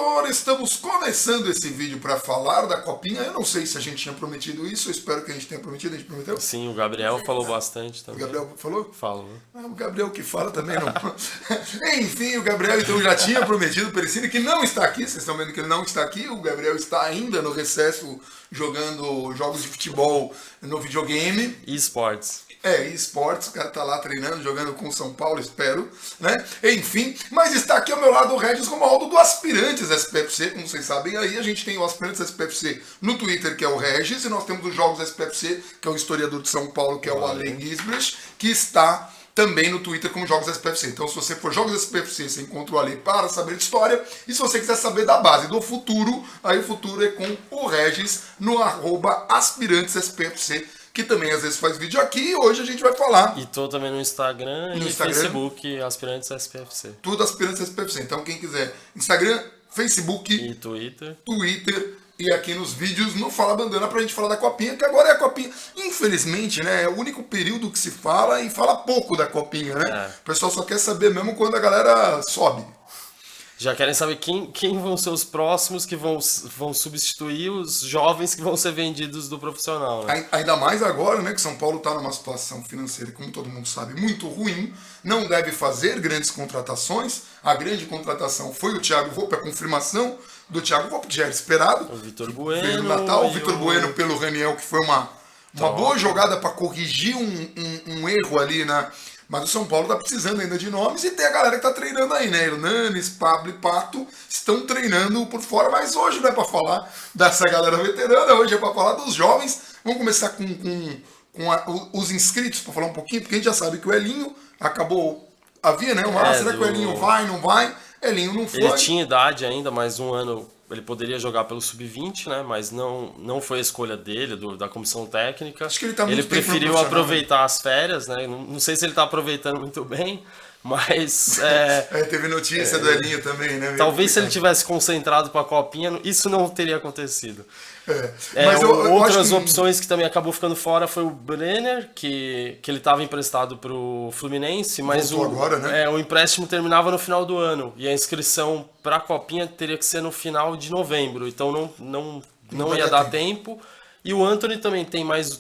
Vitor, estamos começando esse vídeo para falar da Copinha. Eu não sei se a gente tinha prometido isso, eu espero que a gente tenha prometido. A gente prometeu? Sim, o Gabriel falou bastante também. O Gabriel falou? Falou. O Gabriel que fala também não. Enfim, o Gabriel então já tinha prometido para Perecini, que não está aqui. Vocês estão vendo que ele não está aqui. O Gabriel está ainda no recesso jogando jogos de futebol no videogame. E esportes. Esportes, o cara tá lá treinando, jogando com o São Paulo, espero, né? Enfim, mas está aqui ao meu lado o Regis Romualdo do Aspirantes SPFC, como vocês sabem aí, a gente tem o Aspirantes SPFC no Twitter, que é o Regis, e nós temos os Jogos SPFC, que é o historiador de São Paulo, que é o Ale Gisbrecht, que está também no Twitter como Jogos SPFC. Então, se você for Jogos SPFC, você encontra o Ale para saber de história, e se você quiser saber da base do futuro, aí o futuro é com o Regis no @Aspirantes SPFC, que também às vezes faz vídeo aqui, e hoje a gente vai falar. E tô também no Instagram e Facebook, Aspirantes SPFC. Tudo Aspirantes SPFC. Então quem quiser, Instagram, Facebook e Twitter e aqui nos vídeos no Fala Bandana pra gente falar da Copinha, que agora é a Copinha. Infelizmente, né, é o único período que se fala e fala pouco da Copinha, né? O pessoal só quer saber mesmo quando a galera sobe. Já querem saber quem vão ser os próximos que vão substituir os jovens que vão ser vendidos do profissional, né? Ainda mais agora, né, que São Paulo está numa situação financeira, como todo mundo sabe, muito ruim, não deve fazer grandes contratações. A grande contratação foi o Thiago Volpe, a confirmação do Thiago Volpe, que já era esperado. O Vitor Bueno. Veio no Natal, o Vitor Bueno pelo Raniel, que foi uma boa jogada para corrigir um erro ali na... Mas o São Paulo tá precisando ainda de nomes e tem a galera que tá treinando aí, né? Hernanes, Pablo e Pato estão treinando por fora, mas hoje não é para falar dessa galera veterana, hoje é para falar dos jovens. Vamos começar com os inscritos para falar um pouquinho, porque a gente já sabe que o Elinho acabou... Havia, né? Será que o Elinho vai, não vai? Elinho não foi. Ele tinha idade ainda, mais um ano... Ele poderia jogar pelo Sub-20, né? Mas não foi a escolha dele, da comissão técnica. Acho que ele tá muito Ele preferiu aproveitar as férias, né? Não sei se ele está aproveitando muito bem, mas... teve notícia do Elinho também, né? Talvez se ele tivesse concentrado para a Copinha, isso não teria acontecido. Mas outras opções que também acabou ficando fora foi o Brenner, que ele estava emprestado para o Fluminense, mas agora, né? O empréstimo terminava no final do ano e a inscrição para a Copinha teria que ser no final de novembro, então não ia dar tempo. E o Antony também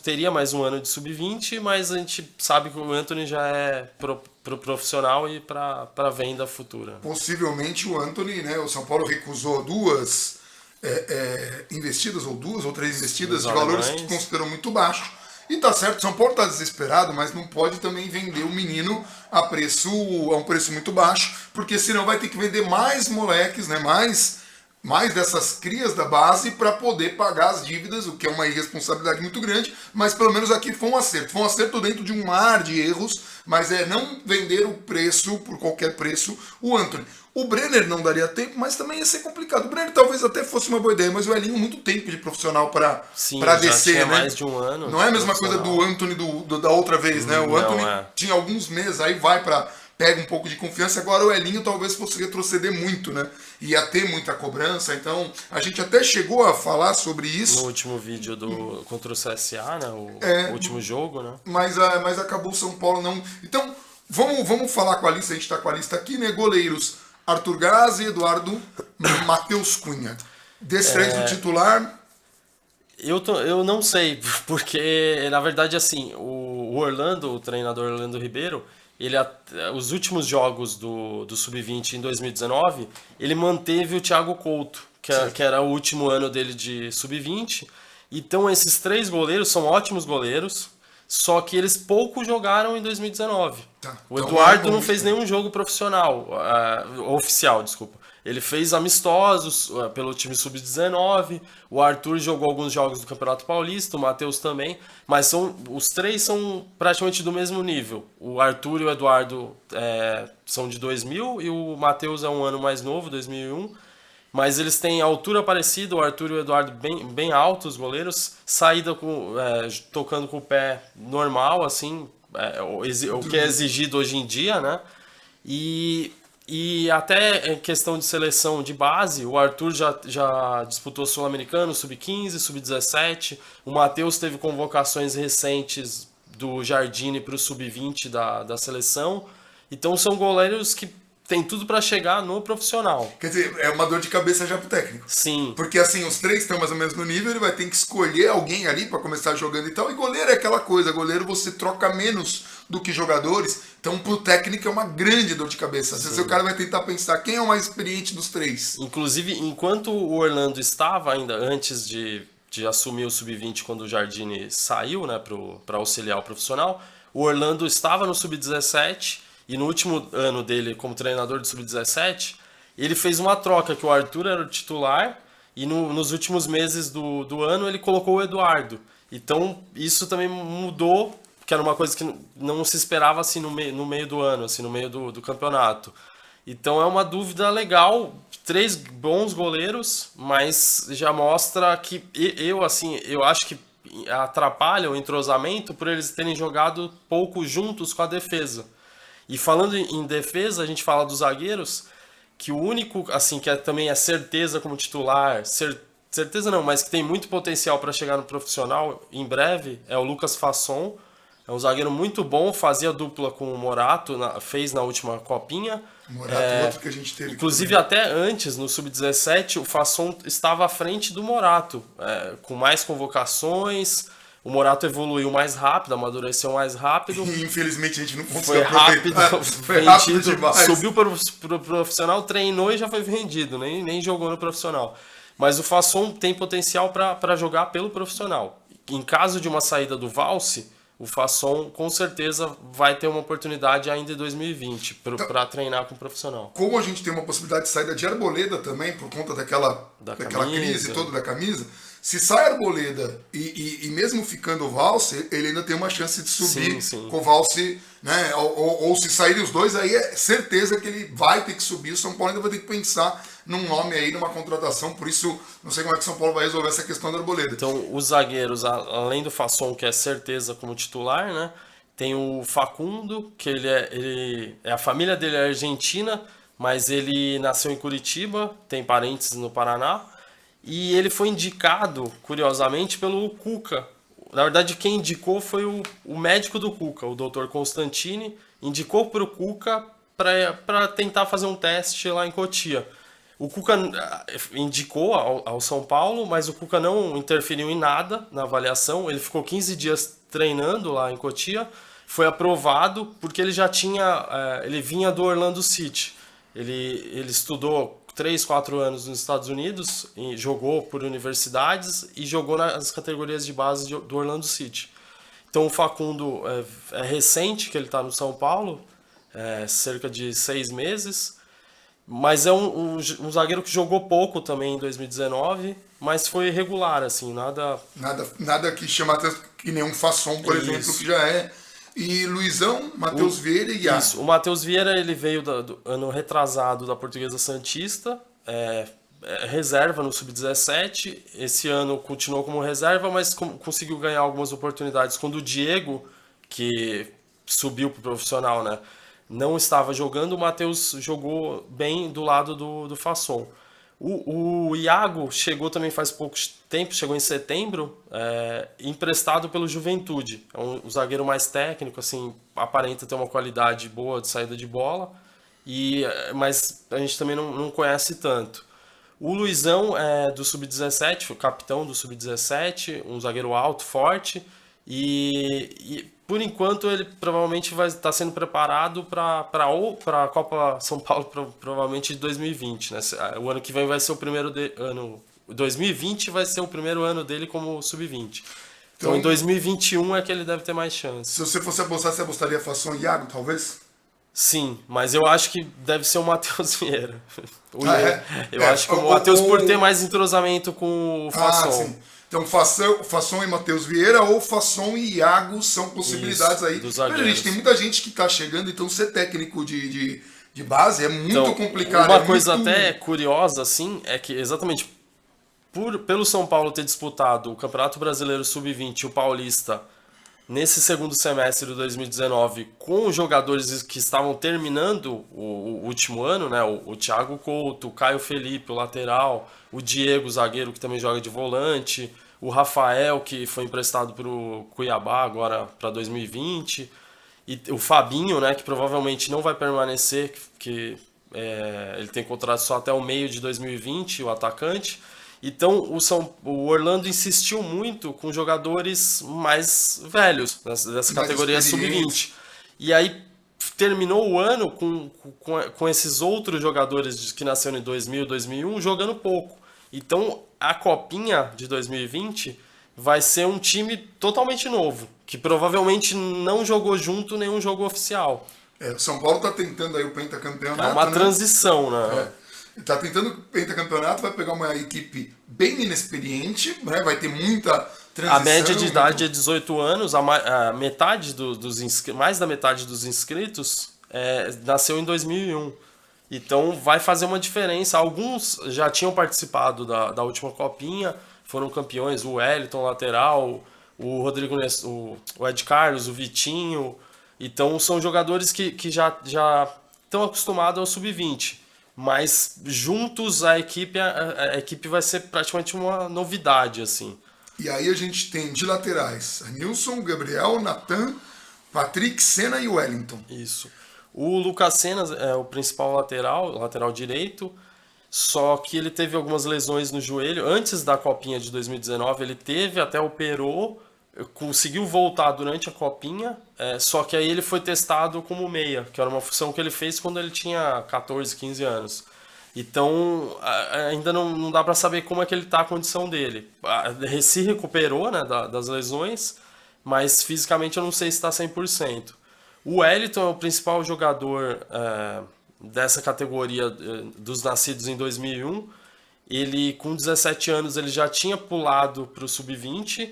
teria mais um ano de Sub-20, mas a gente sabe que o Antony já é pro profissional e para venda futura. Possivelmente o Antony, né? O São Paulo recusou duas investidas, ou duas ou três investidas de valores que considerou muito baixo. E tá certo, São Paulo tá desesperado, mas não pode também vender o menino a um preço muito baixo, porque senão vai ter que vender mais moleques, né? Mais dessas crias da base para poder pagar as dívidas, o que é uma irresponsabilidade muito grande, mas pelo menos aqui foi um acerto. Foi um acerto dentro de um mar de erros, mas não vender o preço, por qualquer preço, o Antony. O Brenner não daria tempo, mas também ia ser complicado. O Brenner talvez até fosse uma boa ideia, mas o Elinho muito tempo de profissional para descer, tinha né? Mais de um ano. Não é a mesma coisa do Antony da outra vez, né? O Antony tinha alguns meses, aí pega um pouco de confiança. Agora o Elinho talvez fosse retroceder muito, né? Ia ter muita cobrança, então a gente até chegou a falar sobre isso. No último vídeo contra o CSA, né? O último jogo, né? Mas acabou o São Paulo não... Então, vamos falar com a lista, a gente tá com a lista aqui, né? Goleiros, Arthur Gazzi, Eduardo, Matheus Cunha. Desses três do titular... Eu não sei, porque na verdade assim, o Orlando, o treinador Orlando Ribeiro, os últimos jogos do Sub-20 em 2019, ele manteve o Thiago Couto, que era o último ano dele de Sub-20. Então esses três goleiros são ótimos goleiros, só que eles pouco jogaram em 2019. O Eduardo não fez nenhum jogo profissional, oficial, desculpa. Ele fez amistosos pelo time Sub-19, o Arthur jogou alguns jogos do Campeonato Paulista, o Matheus também, mas os três são praticamente do mesmo nível. O Arthur e o Eduardo são de 2000 e o Matheus é um ano mais novo, 2001, mas eles têm altura parecida, o Arthur e o Eduardo bem altos, os goleiros, saída tocando com o pé normal, assim, o que é exigido hoje em dia, né? E até em questão de seleção de base, o Arthur já disputou Sul-Americano, Sub-15, Sub-17. O Matheus teve convocações recentes do Jardine para o Sub-20 da seleção. Então são goleiros que tem tudo para chegar no profissional. Quer dizer, é uma dor de cabeça já pro técnico. Sim. Porque assim, os três estão mais ou menos no nível, ele vai ter que escolher alguém ali para começar jogando e tal. E goleiro é aquela coisa, goleiro você troca menos do que jogadores, então pro técnico é uma grande dor de cabeça. Às vezes o cara vai tentar pensar quem é o mais experiente dos três. Inclusive, enquanto o Orlando estava ainda, antes de assumir o Sub-20, quando o Jardine saiu, né, para auxiliar o profissional, o Orlando estava no Sub-17 e no último ano dele como treinador do Sub-17, ele fez uma troca, que o Arthur era o titular e nos últimos meses do ano ele colocou o Eduardo. Então isso também mudou, que era uma coisa que não se esperava assim no meio do ano, assim, no meio do campeonato. Então é uma dúvida legal, 3 bons goleiros, mas já mostra que eu acho que atrapalha o entrosamento por eles terem jogado pouco juntos com a defesa. E falando em defesa, a gente fala dos zagueiros, que o único, assim, que também é certeza como titular, certeza não, mas que tem muito potencial para chegar no profissional em breve, é o Lucas Fasson. É um zagueiro muito bom, fazia dupla com o Morato, fez na última copinha. Morato, outro que a gente teve. Inclusive, até antes, no Sub-17, o Fasson estava à frente do Morato, com mais convocações. O Morato evoluiu mais rápido, amadureceu mais rápido. E infelizmente a gente não conseguiu foi rápido, foi rápido demais. Subiu para o profissional, treinou e já foi vendido, nem jogou no profissional. Mas o Fasson tem potencial para jogar pelo profissional. Em caso de uma saída do Valse, o Fasson com certeza vai ter uma oportunidade ainda em 2020 para treinar com o profissional. Como a gente tem uma possibilidade de saída de Arboleda também, por conta daquela crise toda da camisa, se sai Arboleda e mesmo ficando o Valse, ele ainda tem uma chance de subir sim. com o Valse, né? Ou se saírem os dois, aí é certeza que ele vai ter que subir. O São Paulo ainda vai ter que pensar num nome aí, numa contratação, por isso não sei como é que o São Paulo vai resolver essa questão da Arboleda. Então, os zagueiros, além do Fasson, que é certeza como titular, né? Tem o Facundo, que a família dele é argentina, mas ele nasceu em Curitiba, tem parentes no Paraná, e ele foi indicado, curiosamente, pelo Cuca. Na verdade, quem indicou foi o médico do Cuca, o Dr. Constantini, indicou para o Cuca para tentar fazer um teste lá em Cotia. O Cuca indicou ao São Paulo, mas o Cuca não interferiu em nada na avaliação. Ele ficou 15 dias treinando lá em Cotia, foi aprovado porque ele já tinha, ele vinha do Orlando City. Ele estudou 3, 4 anos nos Estados Unidos, jogou por universidades e jogou nas categorias de base do Orlando City. Então o Facundo é recente que ele está no São Paulo, cerca de 6 meses. Mas é um zagueiro que jogou pouco também em 2019, mas foi regular, assim, nada que chama atenção, que nem um Fasson, por exemplo, que já é. E Luizão, Matheus Vieira e Iago. Isso, o Matheus Vieira, ele veio do ano retrasado da Portuguesa Santista, reserva no Sub-17, esse ano continuou como reserva, mas conseguiu ganhar algumas oportunidades quando o Diego, que subiu pro profissional, né? Não estava jogando, o Matheus jogou bem do lado do Fasson. O Iago chegou também faz pouco tempo, chegou em setembro, emprestado pelo Juventude. É um zagueiro mais técnico, assim, aparenta ter uma qualidade boa de saída de bola, mas a gente também não conhece tanto. O Luizão é do Sub-17, o capitão do Sub-17, um zagueiro alto, forte, e por enquanto ele provavelmente vai estar sendo preparado para a Copa São Paulo, provavelmente de 2020, né? O ano que vem vai ser o primeiro ano, 2020 vai ser o primeiro ano dele como Sub-20. Então em 2021 é que ele deve ter mais chance. Se você fosse apostar, você apostaria Fasson e Iago, talvez? Sim, mas eu acho que deve ser o Matheus Vieira. Eu acho que o Matheus, por ter mais entrosamento com o Fasson. Sim. Então, Fasson e Matheus Vieira ou Fasson e Iago são possibilidades aí. Mas, gente, tem muita gente que está chegando, então ser técnico de base é muito complicado. Uma coisa até curiosa, assim, é que exatamente pelo São Paulo ter disputado o Campeonato Brasileiro Sub-20 e o Paulista nesse segundo semestre de 2019 com os jogadores que estavam terminando o último ano, né? O Thiago Couto, o Caio Felipe, o lateral, o Diego, o zagueiro, que também joga de volante, o Rafael, que foi emprestado para o Cuiabá agora para 2020, e o Fabinho, né, que provavelmente não vai permanecer, que ele tem contrato só até o meio de 2020, o atacante. Então o Orlando insistiu muito com jogadores mais velhos, dessa categoria sub-20. E aí terminou o ano com esses outros jogadores que nasceram em 2000, 2001 jogando pouco. Então a Copinha de 2020 vai ser um time totalmente novo, que provavelmente não jogou junto nenhum jogo oficial. O São Paulo está tentando aí o pentacampeonato. É uma transição, né? Está tentando o pentacampeonato, vai pegar uma equipe bem inexperiente, né? Vai ter muita transição. A média de idade é 18 anos, a metade mais da metade dos inscritos nasceu em 2001. Então vai fazer uma diferença. Alguns já tinham participado da última Copinha, foram campeões, o Wellington, lateral, o Rodrigo, o Ed Carlos, o Vitinho. Então são jogadores que já estão acostumados ao sub-20. Mas juntos a equipe vai ser praticamente uma novidade, assim. E aí a gente tem de laterais Nilson, Gabriel, Natan, Patrick, Senna e Wellington. Isso. O Lucas Senna é o principal lateral direito, só que ele teve algumas lesões no joelho. Antes da Copinha de 2019 ele até operou, conseguiu voltar durante a Copinha, só que aí ele foi testado como meia, que era uma função que ele fez quando ele tinha 14, 15 anos. Então, ainda não dá para saber como é que ele tá, a condição dele. Se recuperou, né, das lesões, mas fisicamente eu não sei se está 100%. O Wellington é o principal jogador dessa categoria dos nascidos em 2001. Ele, com 17 anos, ele já tinha pulado para o sub-20,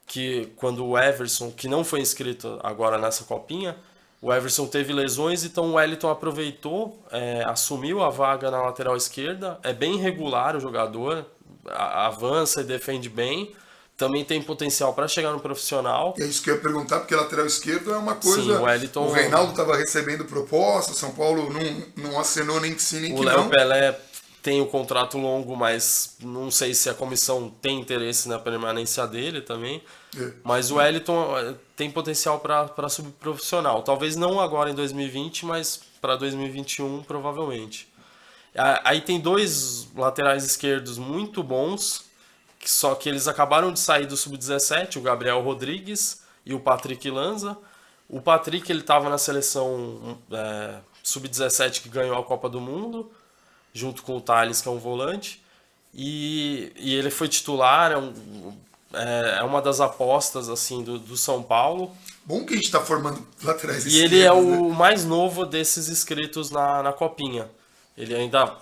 que quando o Everson, que não foi inscrito agora nessa Copinha, o Everson teve lesões, então o Wellington aproveitou, assumiu a vaga na lateral esquerda. É bem regular o jogador, avança e defende bem. Também tem potencial para chegar no profissional. É isso que eu ia perguntar, porque lateral esquerdo é uma coisa... Sim, o Wellington... O Reinaldo estava recebendo proposta, o São Paulo não acenou nem que sim, nem que não. O Léo Pelé tem o contrato longo, mas não sei se a comissão tem interesse na permanência dele também. Mas o Wellington tem potencial para subir profissional. Talvez não agora em 2020, mas para 2021 provavelmente. Aí tem dois laterais esquerdos muito bons, só que eles acabaram de sair do sub-17, o Gabriel Rodrigues e o Patrick Lanza. O Patrick ele estava na seleção sub-17 que ganhou a Copa do Mundo, junto com o Thales, que é um volante, e ele foi titular, é uma das apostas assim do São Paulo. Bom que a gente está formando laterais esquerdos. E ele é o mais novo desses inscritos na Copinha. Ele ainda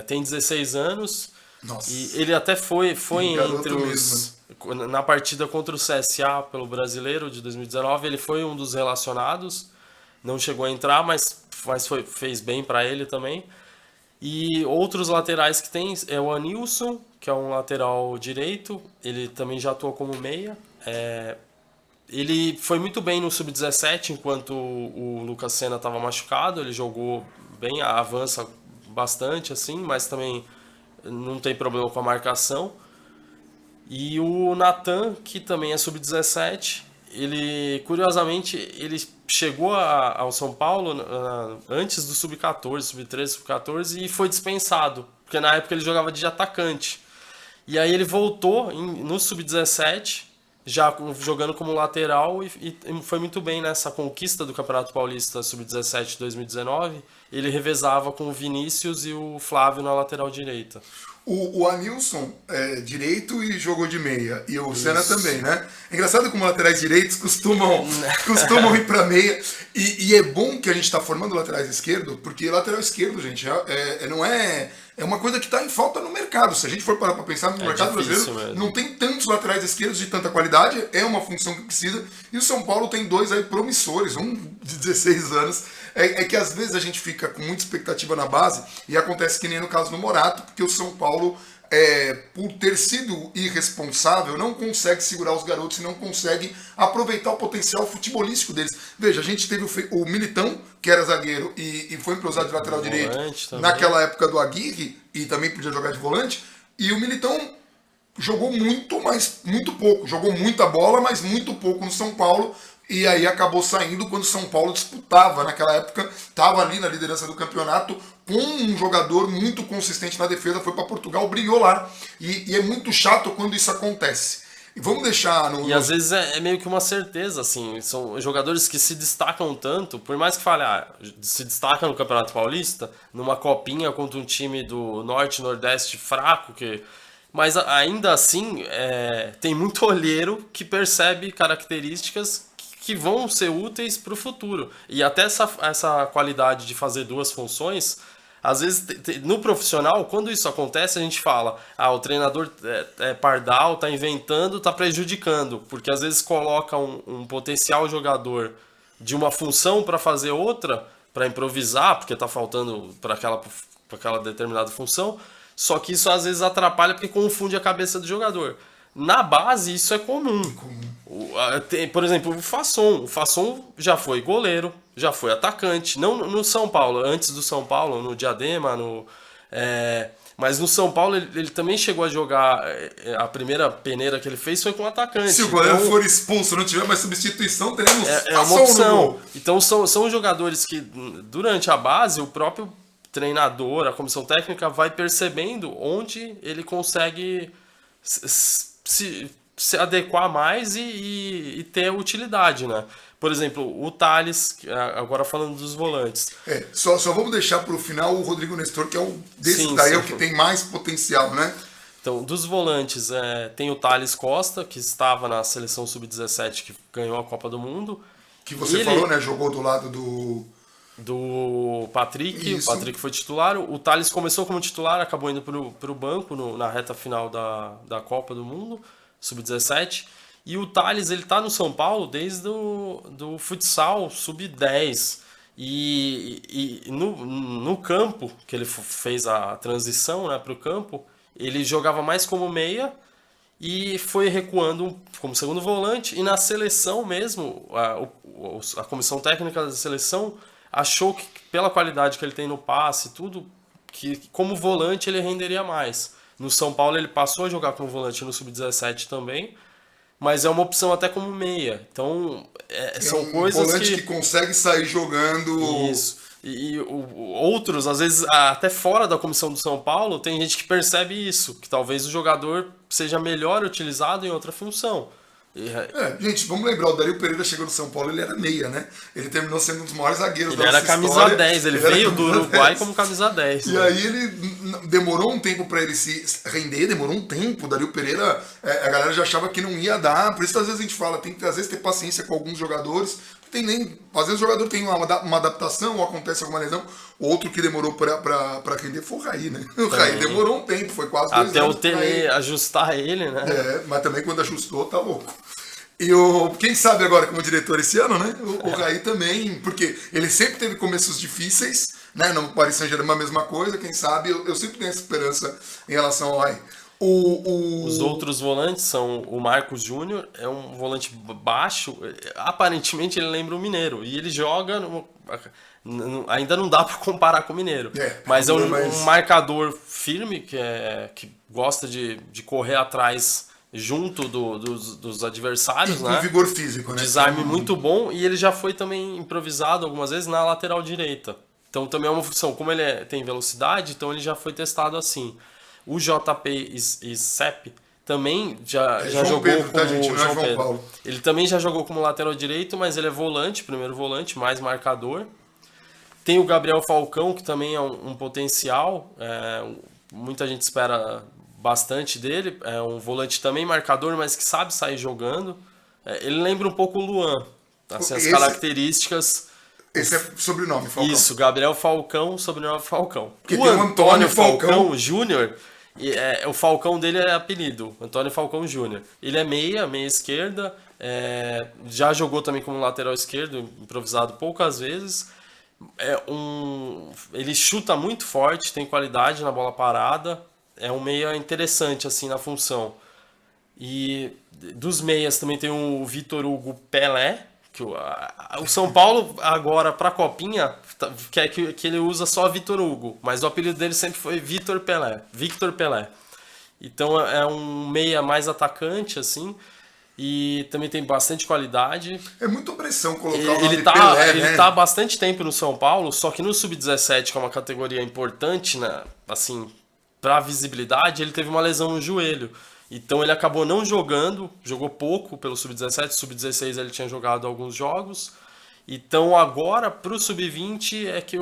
tem 16 anos. Nossa. E ele até foi entre os... Na partida contra o CSA pelo Brasileiro de 2019, ele foi um dos relacionados. Não chegou a entrar, mas fez bem para ele também. E outros laterais que tem é o Anilson, que é um lateral direito. Ele também já atua como meia. Ele foi muito bem no Sub-17, enquanto o Lucas Senna estava machucado. Ele jogou bem, avança bastante, assim, mas também não tem problema com a marcação. E o Natan, que também é Sub-17, curiosamente, ele chegou ao São Paulo antes do Sub-14, Sub-13, Sub-14 e foi dispensado, porque na época ele jogava de atacante. E aí ele voltou no Sub-17, já jogando como lateral, e foi muito bem nessa conquista do Campeonato Paulista Sub-17 de 2019. Ele revezava com o Vinícius e o Flávio na lateral direita. O Anilson é direito e jogou de meia. E o Senna também, né? É engraçado como laterais direitos costumam ir para meia. E é bom que a gente está formando laterais esquerdo, porque lateral esquerdo, gente, não é uma coisa que está em falta no mercado. Se a gente for parar para pensar no mercado brasileiro, mesmo. Não tem tantos laterais esquerdos de tanta qualidade. É uma função que precisa. E o São Paulo tem dois aí promissores, um de 16 anos. É que às vezes a gente fica com muita expectativa na base e acontece que nem no caso do Morato, porque o São Paulo, por ter sido irresponsável, não consegue segurar os garotos e não consegue aproveitar o potencial futebolístico deles. Veja, a gente teve o Militão, que era zagueiro e foi improvisado de lateral direito naquela época do Aguirre, e também podia jogar de volante, e o Militão jogou muito, mas muito pouco. Jogou muita bola, mas muito pouco no São Paulo, e aí acabou saindo quando o São Paulo disputava. Naquela época, estava ali na liderança do campeonato, com um jogador muito consistente na defesa, foi para Portugal, brilhou lá. E é muito chato quando isso acontece. E vamos deixar no. E às vezes é meio que uma certeza, assim. São jogadores que se destacam tanto, por mais que fale, se destaca no Campeonato Paulista, numa copinha contra um time do Norte e Nordeste fraco, mas ainda assim tem muito olheiro que percebe características que vão ser úteis para o futuro. E até essa qualidade de fazer duas funções. Às vezes, no profissional, quando isso acontece, a gente fala, o treinador é pardal, tá inventando, tá prejudicando, porque às vezes coloca um potencial jogador de uma função para fazer outra, para improvisar, porque tá faltando para aquela determinada função, só que isso às vezes atrapalha porque confunde a cabeça do jogador. Na base, isso é comum. Por exemplo, o Fasson já foi goleiro, já foi atacante. Não no São Paulo, antes do São Paulo, no Diadema, mas no São Paulo ele também chegou a jogar. A primeira peneira que ele fez foi com atacante. Se o goleiro for expulso, não tiver mais substituição, teremos uma opção. Então são jogadores que, durante a base, o próprio treinador, a comissão técnica, vai percebendo onde ele consegue se adequar mais e ter utilidade, né? Por exemplo, o Thales, agora falando dos volantes. Só vamos deixar para o final o Rodrigo Nestor, que é o daí é o que tem mais potencial, né? Então, dos volantes, tem o Thales Costa, que estava na seleção sub-17, que ganhou a Copa do Mundo. Que você falou, né? Jogou do lado do Patrick. Isso. O Patrick foi titular. O Thales começou como titular, acabou indo para o banco na reta final da Copa do Mundo, sub-17. E o Thales, ele tá no São Paulo desde do futsal sub-10. E no campo, que ele fez a transição, né, para o campo, ele jogava mais como meia e foi recuando como segundo volante. E na seleção mesmo, a comissão técnica da seleção achou que, pela qualidade que ele tem no passe e tudo, que como volante ele renderia mais. No São Paulo ele passou a jogar como volante no sub-17 também, mas é uma opção até como meia. Então, são coisas que... volante que consegue sair jogando... Isso. E outros, às vezes, até fora da comissão do São Paulo, tem gente que percebe isso, que talvez o jogador seja melhor utilizado em outra função. Gente, vamos lembrar, o Dario Pereira chegou no São Paulo, ele era meia, né? Ele terminou sendo um dos maiores zagueiros da nossa história. Ele era camisa 10, ele veio do Uruguai como camisa 10. E né? Aí ele demorou um tempo pra ele se render, demorou um tempo. O Dario Pereira, a galera já achava que não ia dar, por isso às vezes a gente fala, tem que às vezes ter paciência com alguns jogadores. Às vezes o jogador tem uma adaptação, ou acontece alguma lesão. Outro que demorou pra render foi o Raí, né? O Raí demorou um tempo, foi quase 2 anos. Até o Tele ajustar ele, né? Mas também quando ajustou, tá louco. E quem sabe agora como diretor esse ano, né? O Raí também, porque ele sempre teve começos difíceis, né? No Paris Saint-Germain a mesma coisa, quem sabe, eu sempre tenho essa esperança em relação ao Raí. Os outros volantes são o Marcos Júnior, é um volante baixo, aparentemente ele lembra o Mineiro, e ele joga, ainda não dá para comparar com o Mineiro, mas é um marcador firme, que gosta de correr atrás junto dos adversários, né? Com vigor físico, né? Desarme muito bom, e ele já foi também improvisado algumas vezes na lateral direita. Então também é uma função, como ele tem velocidade, então ele já foi testado assim. O JP e Sepp também já jogou Pedro, como João Pedro. Paulo. Ele também já jogou como lateral direito, mas ele é volante, primeiro volante, mais marcador. Tem o Gabriel Falcão, que também é um potencial. Muita gente espera bastante dele. É um volante também marcador, mas que sabe sair jogando. Ele lembra um pouco o Luan. Assim, as características... Esse é sobrenome, Falcão. Isso, Gabriel Falcão, sobrenome Falcão. Porque tem o Antônio Falcão Júnior, o Falcão dele é apelido, Antônio Falcão Júnior. Ele é meia esquerda, já jogou também como lateral esquerdo, improvisado poucas vezes. Ele chuta muito forte, tem qualidade na bola parada, é um meia interessante assim na função. E dos meias também tem o Vitor Hugo Pelé, que o São Paulo agora para a Copinha quer que ele usa só Vitor Hugo, mas o apelido dele sempre foi Victor Pelé. Então é um meia mais atacante assim. E também tem bastante qualidade. É muita pressão colocar o nome Ele tá, Pelé, ele né? tá há bastante tempo no São Paulo, só que no Sub-17, que é uma categoria importante, né, assim, pra visibilidade, ele teve uma lesão no joelho. Então ele acabou não jogando, jogou pouco pelo Sub-17, Sub-16 ele tinha jogado alguns jogos. Então agora pro Sub-20 é que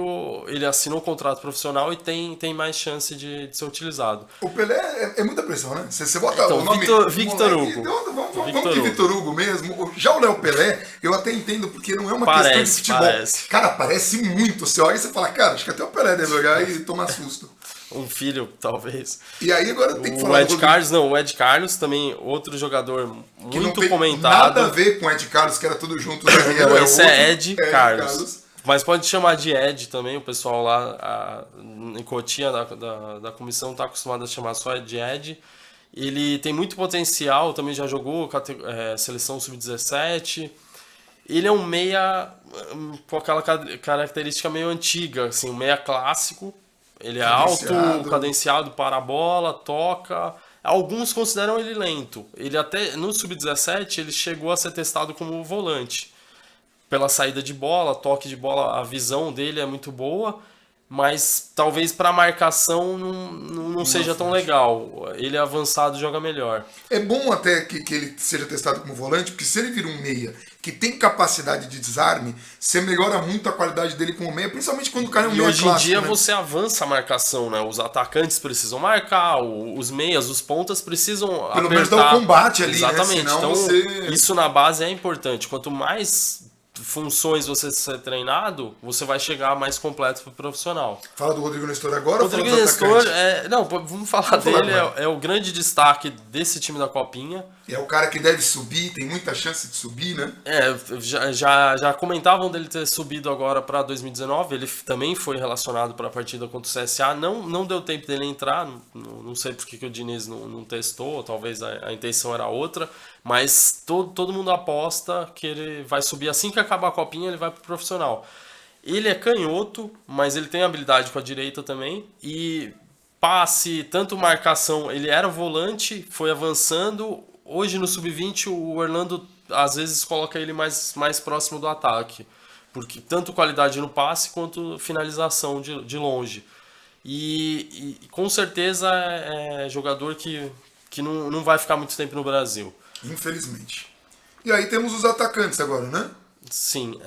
ele assinou um contrato profissional e tem mais chance de ser utilizado. O Pelé é muita pressão, né? Você bota Então, o nome... Victor moleque, Hugo. Vamos de Victor Hugo mesmo. Já o Léo Pelé, eu até entendo, porque não é uma questão de futebol. Parece. Cara, parece muito. Você olha e você fala, cara, acho que até o Pelé deve jogar e tomar susto. Um filho, talvez. E aí agora tem que O falar... O Ed Carlos também, outro jogador que não muito tem comentado. nada a ver com o Ed Carlos, que era tudo junto. Não, esse outro, é Ed Carlos. Mas pode chamar de Ed também, o pessoal lá em Cotia da comissão está acostumado a chamar só de Ed. Ele tem muito potencial, também já jogou seleção sub-17. Ele é um meia com aquela característica meio antiga, assim, um meia clássico. Ele é alto, cadenciado, para a bola, toca. Alguns consideram ele lento. Ele até no sub-17 ele chegou a ser testado como volante. Pela saída de bola, toque de bola, a visão dele é muito boa, mas talvez para marcação não seja tão legal. Ele avançado joga melhor. É bom até que ele seja testado como volante, porque se ele vir um meia que tem capacidade de desarme, você melhora muito a qualidade dele como meia, principalmente quando o cara é um meia hoje clássico, em dia né? você avança a marcação, né? Os atacantes precisam marcar, os meias, os pontas precisam Pelo apertar. menos dar o combate ali, exatamente. né? Senão Então, você... isso na base é importante. Quanto mais funções você ser treinado, você vai chegar mais completo pro profissional. Fala do Rodrigo Nestor agora. Rodrigo Nestor, vamos falar dele, é o grande destaque desse time da Copinha. É o cara que deve subir, tem muita chance de subir, né? Já comentavam dele ter subido agora para 2019, ele também foi relacionado para a partida contra o CSA, não deu tempo dele entrar, não sei porque que o Diniz não testou, talvez a intenção era outra, mas todo mundo aposta que ele vai subir assim que acabar a Copinha, ele vai pro profissional. Ele é canhoto, mas ele tem habilidade com a direita também, e passe, tanto marcação, ele era volante, foi avançando. Hoje no Sub-20 o Orlando às vezes coloca ele mais próximo do ataque, porque tanto qualidade no passe quanto finalização de longe. E com certeza é jogador que não vai ficar muito tempo no Brasil. Infelizmente. E aí temos os atacantes agora, né? Sim.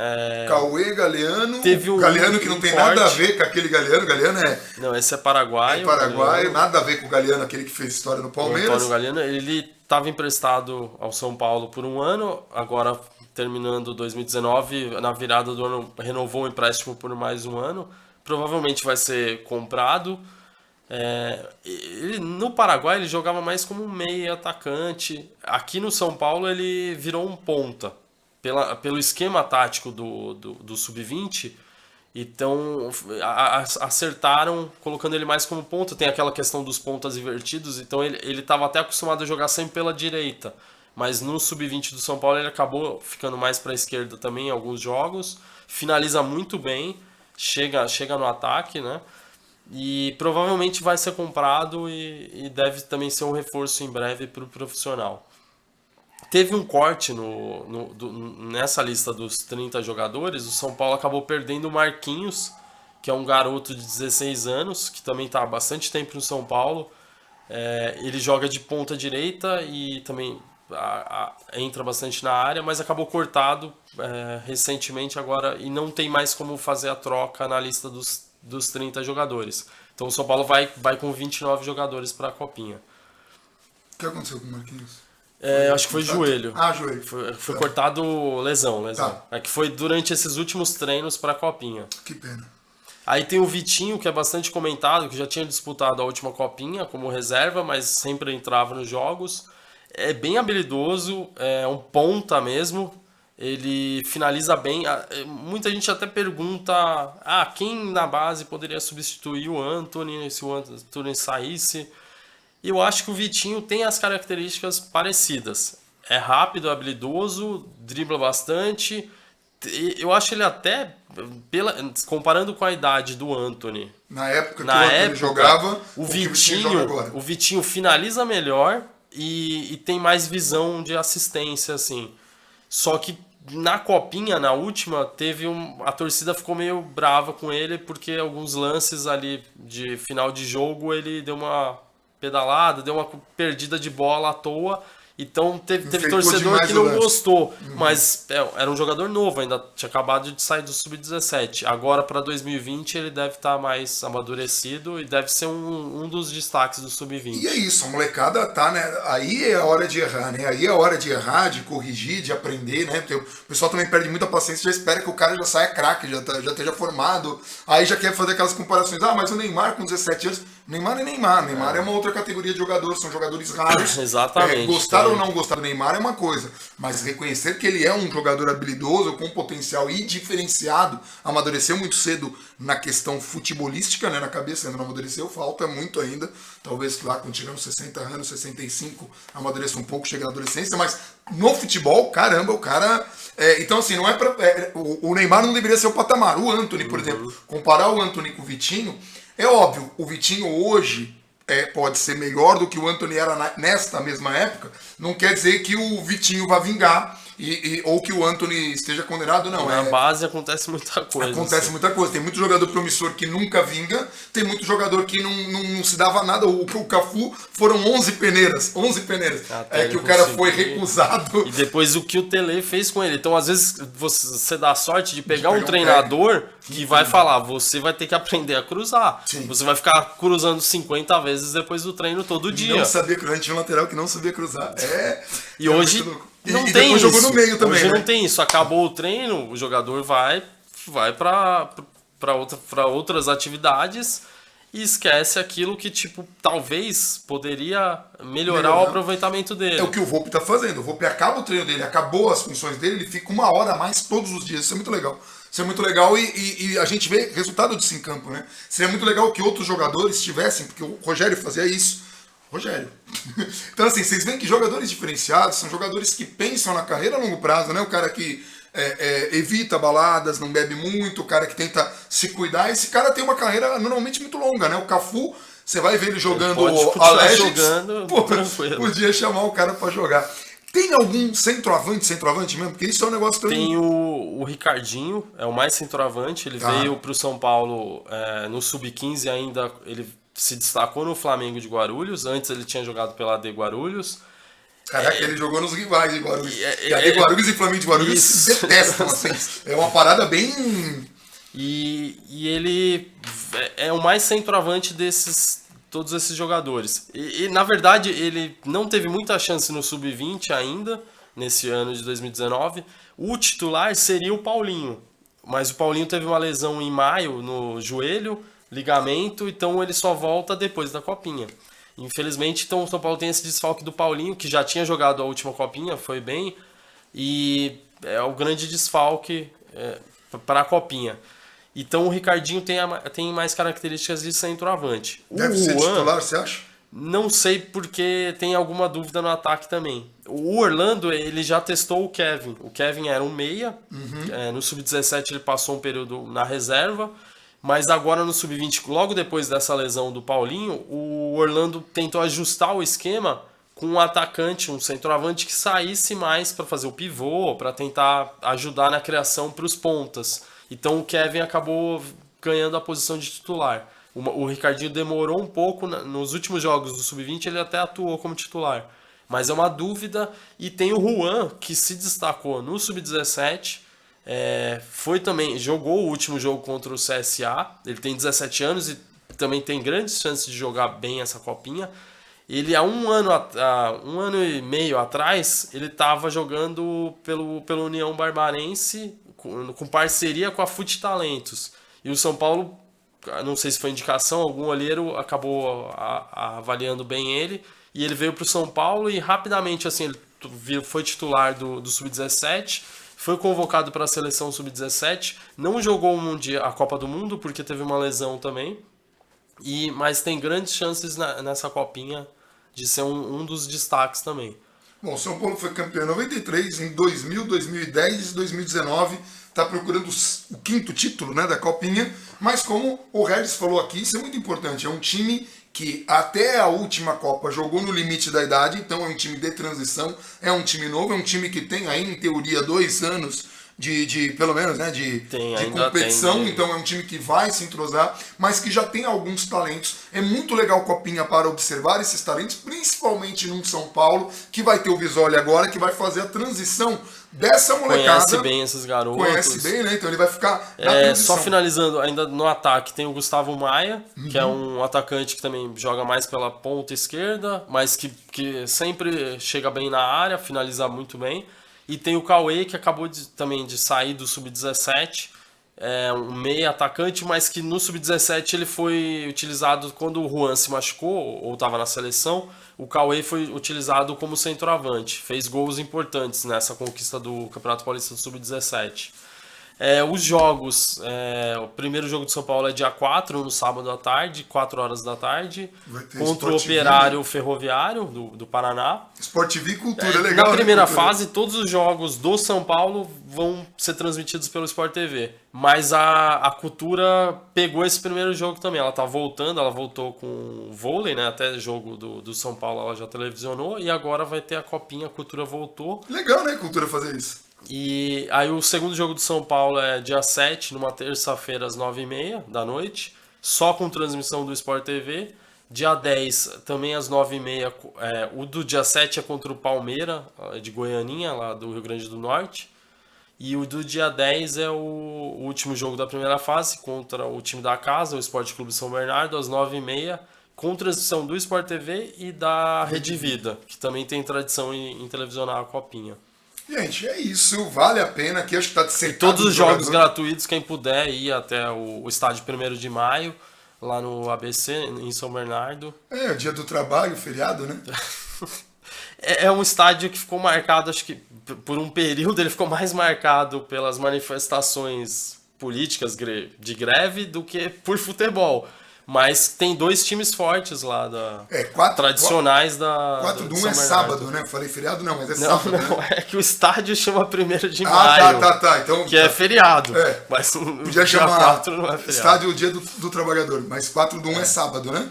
Cauê, Galeano. Teve Galeano que não tem nada a ver com aquele Galeano. Galeano Não, esse é paraguaio. É paraguaio, nada a ver com o Galeano, aquele que fez história no Palmeiras. O Antônio Galeano, ele estava emprestado ao São Paulo por um ano, agora terminando 2019, na virada do ano renovou o empréstimo por mais um ano. Provavelmente vai ser comprado. No Paraguai ele jogava mais como um meia atacante. Aqui no São Paulo ele virou um ponta. Pelo esquema tático do Sub-20, então acertaram colocando ele mais como ponta. Tem aquela questão dos pontas invertidos, então ele estava até acostumado a jogar sempre pela direita, mas no Sub-20 do São Paulo ele acabou ficando mais para a esquerda também em alguns jogos, finaliza muito bem, chega no ataque, né? E provavelmente vai ser comprado e deve também ser um reforço em breve para o profissional. Teve um corte nessa lista dos 30 jogadores. O São Paulo acabou perdendo o Marquinhos, que é um garoto de 16 anos, que também está há bastante tempo no São Paulo. Ele joga de ponta direita e também entra bastante na área, mas acabou cortado recentemente agora e não tem mais como fazer a troca na lista dos 30 jogadores. Então o São Paulo vai com 29 jogadores para a Copinha. O que aconteceu com o Marquinhos? Acho que foi joelho. Joelho. Foi cortado lesão. Tá. É que foi durante esses últimos treinos para a Copinha. Que pena. Aí tem o Vitinho, que é bastante comentado, que já tinha disputado a última Copinha como reserva, mas sempre entrava nos jogos. É bem habilidoso, é um ponta mesmo. Ele finaliza bem. Muita gente até pergunta quem na base poderia substituir o Antony se o Antony saísse. E eu acho que o Vitinho tem as características parecidas. É rápido, habilidoso, dribla bastante. Eu acho ele até, comparando com a idade do Antony. Na época que o Antony jogava, o Vitinho finaliza melhor e tem mais visão de assistência, assim. Só que na copinha, na última, a torcida ficou meio brava com ele porque alguns lances ali de final de jogo ele deu uma pedalada, deu uma perdida de bola à toa. Então teve torcedor que não gostou, mas era um jogador novo, ainda tinha acabado de sair do Sub-17. Agora para 2020 ele deve estar mais amadurecido e deve ser um dos destaques do Sub-20. E é isso, a molecada tá, né? Aí é a hora de errar, né? Aí é a hora de errar, de corrigir, de aprender, né? Porque o pessoal também perde muita paciência, já espera que o cara já saia craque, já esteja formado. Aí já quer fazer aquelas comparações. Ah, mas o Neymar com 17 anos... Neymar é Neymar. Neymar é uma outra categoria de jogadores, são jogadores raros. Exatamente. Gostar ou não gostar do Neymar é uma coisa, mas reconhecer que ele é um jogador habilidoso, com potencial e diferenciado, amadureceu muito cedo na questão futebolística, né, na cabeça, ainda não amadureceu, falta muito ainda, talvez lá quando tiver uns 60 anos, 65, amadureça um pouco, chega na adolescência, mas no futebol, caramba, o cara... então assim, não é pra... o Neymar não deveria ser o patamar, o Antony, por exemplo, comparar o Antony com o Vitinho, é óbvio, o Vitinho hoje pode ser melhor do que o Antony era nesta mesma época, não quer dizer que o Vitinho vai vingar ou que o Antony esteja condenado, não. Na base acontece muita coisa. Acontece assim. Muita coisa. Tem muito jogador promissor que nunca vinga, tem muito jogador que não se dava nada. O Cafu foram 11 peneiras. 11 peneiras. Que o cara foi recusado. E depois o que o Tele fez com ele. Então, às vezes, você dá a sorte de pegar um treinador que vai falar, você vai ter que aprender a cruzar. Sim. Você vai ficar cruzando 50 vezes depois do treino todo dia. Não sabia cruzar. A gente tinha um lateral que não sabia cruzar. E hoje... Não tem isso. Jogou no meio também, hoje né? não tem isso. Acabou o treino, o jogador vai para outras atividades e esquece aquilo que, tipo, talvez poderia melhorar o aproveitamento dele. É o que o Volpi tá fazendo. O Volpi acaba o treino dele, acabou as funções dele, ele fica 1 hora a mais todos os dias. Isso é muito legal. Isso é muito legal e a gente vê resultado disso em campo, né? Seria muito legal que outros jogadores tivessem, porque o Rogério fazia isso. Rogério. Então, assim, vocês veem que jogadores diferenciados são jogadores que pensam na carreira a longo prazo, né? O cara que evita baladas, não bebe muito, o cara que tenta se cuidar. Esse cara tem uma carreira normalmente muito longa, né? O Cafu, você vai ver ele jogando Alex, podia chamar o cara pra jogar. Tem algum centroavante mesmo? Porque isso é um negócio tão... Tem o Ricardinho, é o mais centroavante. Ele veio pro São Paulo no Sub-15 ainda, ele se destacou no Flamengo de Guarulhos. Antes ele tinha jogado pela AD Guarulhos. Caraca, ele jogou nos rivais de Guarulhos. E AD Guarulhos e Flamengo de Guarulhos se detestam, assim. É uma parada bem... E ele é o mais centroavante todos esses jogadores. E na verdade ele não teve muita chance no Sub-20 ainda, nesse ano de 2019. O titular seria o Paulinho. Mas o Paulinho teve uma lesão em maio no joelho, ligamento, então ele só volta depois da Copinha. Infelizmente, então o São Paulo tem esse desfalque do Paulinho, que já tinha jogado a última Copinha, foi bem, e é o grande desfalque para a Copinha. Então o Ricardinho tem mais características de centroavante. Deve ser titular, você acha? Não sei, porque tem alguma dúvida no ataque também. O Orlando, ele já testou o Kevin. O Kevin era um meia, no Sub-17 ele passou um período na reserva, mas agora no Sub-20, logo depois dessa lesão do Paulinho, o Orlando tentou ajustar o esquema com um atacante, um centroavante que saísse mais para fazer o pivô, para tentar ajudar na criação para os pontas. Então o Kevin acabou ganhando a posição de titular. O Ricardinho demorou um pouco, nos últimos jogos do Sub-20 ele até atuou como titular. Mas é uma dúvida, e tem o Juan, que se destacou no Sub-17, foi também, jogou o último jogo contra o CSA, ele tem 17 anos e também tem grandes chances de jogar bem essa copinha. Ele há um ano e meio atrás, ele estava jogando pelo União Barbarense, com parceria com a Fute Talentos. E o São Paulo, não sei se foi indicação, algum olheiro acabou avaliando bem ele, e ele veio para o São Paulo e rapidamente assim, ele foi titular do Sub-17, foi convocado para a seleção Sub-17, não jogou a Copa do Mundo porque teve uma lesão também, mas tem grandes chances nessa copinha de ser um dos destaques também. Bom, o São Paulo foi campeão em 93, em 2000, 2010 e 2019, está procurando o 5º título, né, da copinha, mas como o Regis falou aqui, isso é muito importante, é um time que até a última Copa jogou no limite da idade, então é um time de transição, é um time novo, é um time que tem aí, em teoria, 2 anos de pelo menos, né, de competição, tem, né? Então é um time que vai se entrosar, mas que já tem alguns talentos. É muito legal, Copinha, para observar esses talentos, principalmente num São Paulo, que vai ter o Visoli agora, que vai fazer a transição dessa molecada. Conhece bem esses garotos. Conhece bem, né? Então ele vai ficar na transição. Só finalizando, ainda no ataque tem o Gustavo Maia, que é um atacante que também joga mais pela ponta esquerda, mas que sempre chega bem na área, finaliza muito bem. E tem o Cauê, que acabou também de sair do Sub-17, um meia atacante, mas que no Sub-17 ele foi utilizado quando o Juan se machucou, ou estava na seleção. O Cauê foi utilizado como centroavante, fez gols importantes nessa conquista do Campeonato Paulista do Sub-17. Os jogos, o primeiro jogo do São Paulo é dia 4, no sábado à tarde, 4 horas da tarde, contra o Operário Ferroviário do Paraná. Sport TV e Cultura, legal. Na primeira fase, todos os jogos do São Paulo vão ser transmitidos pelo Sport TV, mas a Cultura pegou esse primeiro jogo também, ela tá voltando, ela voltou com vôlei, né? Até jogo do São Paulo ela já televisionou, e agora vai ter a Copinha, a Cultura voltou. Legal, né, Cultura, fazer isso. E aí o segundo jogo do São Paulo é dia 7, numa terça-feira, às 9h30 da noite, só com transmissão do Sport TV. Dia 10, também às 9h30, o do dia 7 é contra o Palmeira, de Goianinha, lá do Rio Grande do Norte. E o do dia 10 é o último jogo da primeira fase, contra o time da casa, o Esporte Clube São Bernardo, às 9h30, com transmissão do Sport TV e da Rede Vida, que também tem tradição em televisionar a Copinha. Gente, é isso, vale a pena, aqui acho que está de cercado. E todos os jogos gratuitos, quem puder ir até o estádio 1º de maio, lá no ABC, em São Bernardo. É, o dia do trabalho, feriado, né? É um estádio que ficou marcado, acho que por um período ele ficou mais marcado pelas manifestações políticas de greve do que por futebol. Mas tem 2 times fortes lá, tradicionais da... 4-1 é sábado, né? Falei feriado não, mas é sábado. Não, né? É que o estádio chama 1º de maio. Tá. Então, que é feriado. Mas podia chamar 4 não é feriado. Estádio Dia do Trabalhador, mas 4-1 é sábado, né?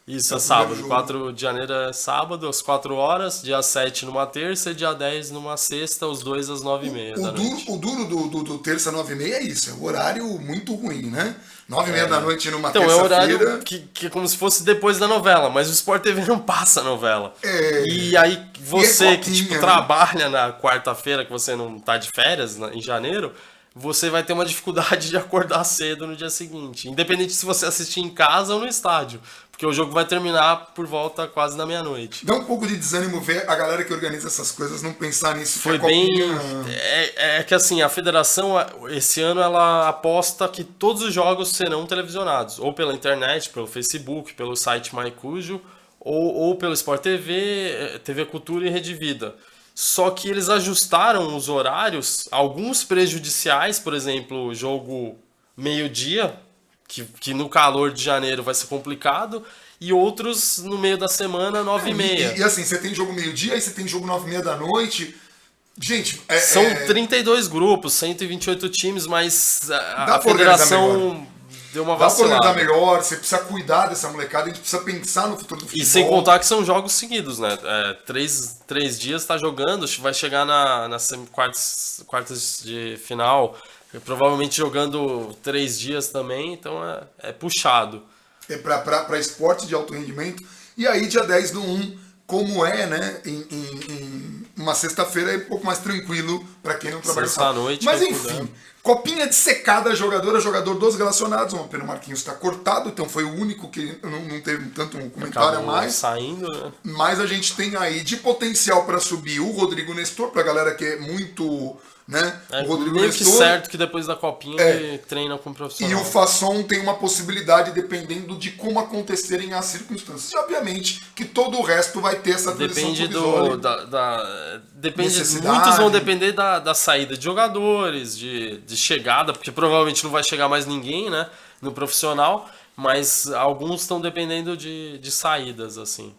Isso, é sábado. 4 de janeiro é sábado, às 4 horas. Dia 7 numa terça e dia 10 numa sexta, os dois às 9h30 da noite. O duro do terça 9h30 é isso, é um horário muito ruim, né? 9h30 da noite numa terça-feira. Então, é um horário que é como se fosse depois da novela, mas o Sport TV não passa a novela. E aí você que trabalha na quarta-feira, que você não tá de férias em janeiro, você vai ter uma dificuldade de acordar cedo no dia seguinte. Independente se você assistir em casa ou no estádio. Porque o jogo vai terminar por volta quase da meia-noite. Dá um pouco de desânimo ver a galera que organiza essas coisas não pensar nisso. Foi bem... É que assim, a federação, esse ano, ela aposta que todos os jogos serão televisionados. Ou pela internet, pelo Facebook, pelo site MyCujo, ou pelo Sport TV, TV Cultura e Rede Vida. Só que eles ajustaram os horários, alguns prejudiciais, por exemplo, jogo meio-dia, que no calor de janeiro vai ser complicado, e outros no meio da semana, 9h30. E assim, você tem jogo meio-dia, aí você tem jogo 9h30 da noite. Gente, são 32 grupos, 128 times, mas a federação deu uma vacilada. Dá pra organizar melhor, você precisa cuidar dessa molecada, a gente precisa pensar no futuro do futebol. E sem contar que são jogos seguidos, né? 3 dias tá jogando, vai chegar nas quartas de final, provavelmente jogando 3 dias também, então é puxado. É para esporte de alto rendimento. E aí, dia 10/1, como é, né? Em uma sexta-feira é um pouco mais tranquilo para quem não trabalha. Sexta-noite. Mas enfim, copinha dissecada, jogador dos relacionados. O Pedro Marquinhos está cortado, então foi o único que não teve tanto um comentário a mais. Saindo, né? Mas a gente tem aí de potencial para subir o Rodrigo Nestor, para a galera que é muito... Né? O Rodrigo meio Nestor, que certo que depois da copinha ele treina com o profissional. E o Fasson tem uma possibilidade dependendo de como acontecerem as circunstâncias. E obviamente que todo o resto vai ter essa transição depende muitos vão depender da saída de jogadores, de chegada, porque provavelmente não vai chegar mais ninguém, né, no profissional, mas alguns estão dependendo de saídas, assim.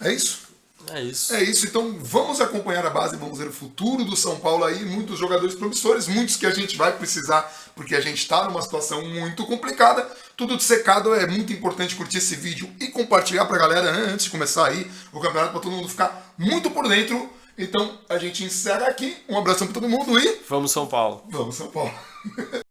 É isso. É isso. É isso, então vamos acompanhar a base, vamos ver o futuro do São Paulo aí, muitos jogadores promissores, muitos que a gente vai precisar, porque a gente está numa situação muito complicada. Tudo dissecado, é muito importante curtir esse vídeo e compartilhar pra galera antes de começar aí o campeonato, para todo mundo ficar muito por dentro. Então a gente encerra aqui, um abração para todo mundo e... Vamos São Paulo! Vamos São Paulo!